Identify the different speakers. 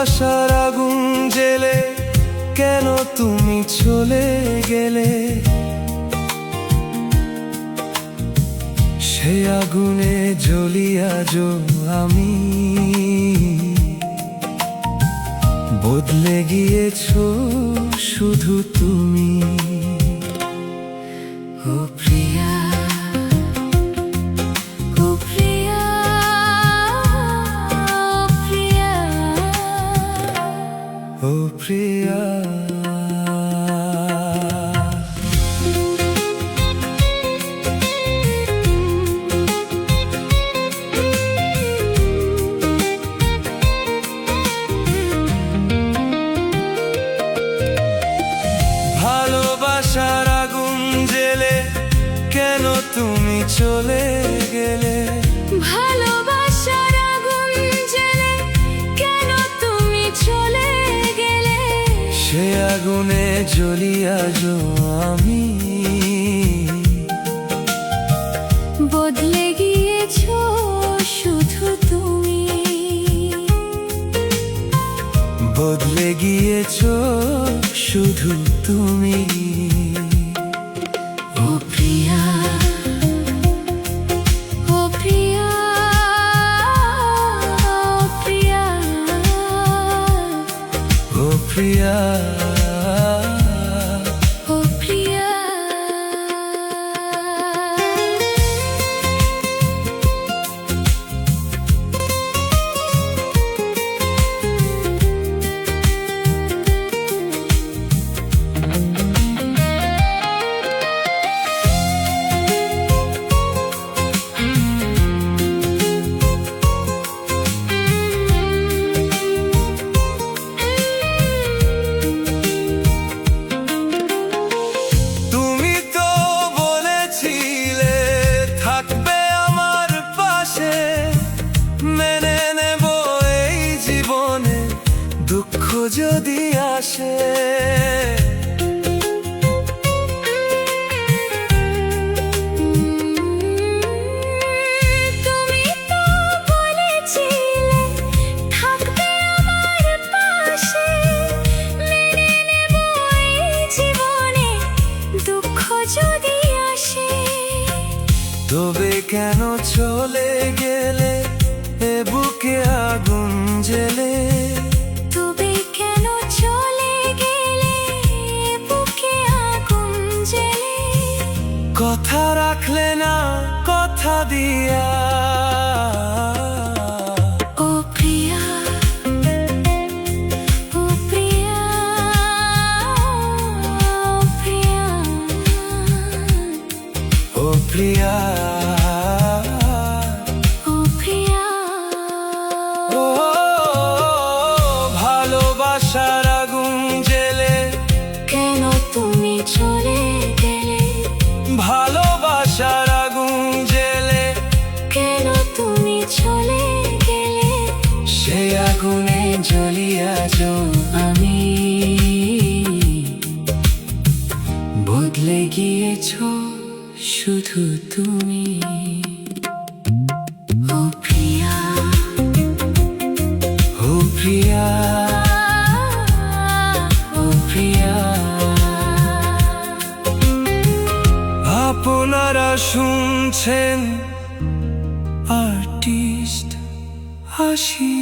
Speaker 1: ভালোবাসার আগুন জেলে কেন তুমি চলে গেলে? সে আগুনে জ্বলি আজও আমি, বদলে গিয়েছো শুধু তুমি।
Speaker 2: ও প্রিয়া, ও প্রিয়া, ও প্রিয়া,
Speaker 1: ও প্রিয়া। ভালোবাসার আগুন জেলে কেন তুমি চলে গেলে?
Speaker 2: ভালোবাসার আগুন জ্বেলে কেন তুমি চলে গেলে?
Speaker 1: সে আগুনে জ্বলি আজও আমি,
Speaker 2: বদলে গিয়েছো শুধু তুমি,
Speaker 1: বদলে গিয়েছো শুধু তুমি।
Speaker 2: ও প্রিয়া, ও প্রিয়া, ও প্রিয়া,
Speaker 1: ও প্রিয়া,
Speaker 2: ও প্রিয়া।
Speaker 1: তুমি তো বলেছিলে থাকবে আমার পাশে, মেনে নেব এই জীবনে দুঃখ যদি আসে।
Speaker 2: তুমি তো বলেছিলে থাকবে আমার পাশে, মেনে নেব এই জীবনে দুঃখ যদি আসে।
Speaker 1: তবে কেন চলে গেলে এ বুকে আগুন জেলে?
Speaker 2: তবে কেন চলে গেলে বুকে আগুন জ্বেলে?
Speaker 1: কথা রাখলে না কথা দিয়া।
Speaker 2: ও প্রিয়া, ও প্রিয়া, ও প্রিয়া,
Speaker 1: ও প্রিয়া,
Speaker 2: ও প্রিয়া।
Speaker 1: ও ভালোবাসার আগুন জেলে
Speaker 2: কেন তুমি চলে গেলে?
Speaker 1: ভালোবাসার আগুন জেলে
Speaker 2: কেন তুমি চলে গেলে?
Speaker 1: সে আগুনে জ্বলি আজও আমি, বদলে গিয়েছো শুধু তুমি।
Speaker 2: ও প্রিয়া,
Speaker 1: ও প্রিয়া, ও প্রিয়া। আপনারা শুনছেন আর্টিস্ট হাসি।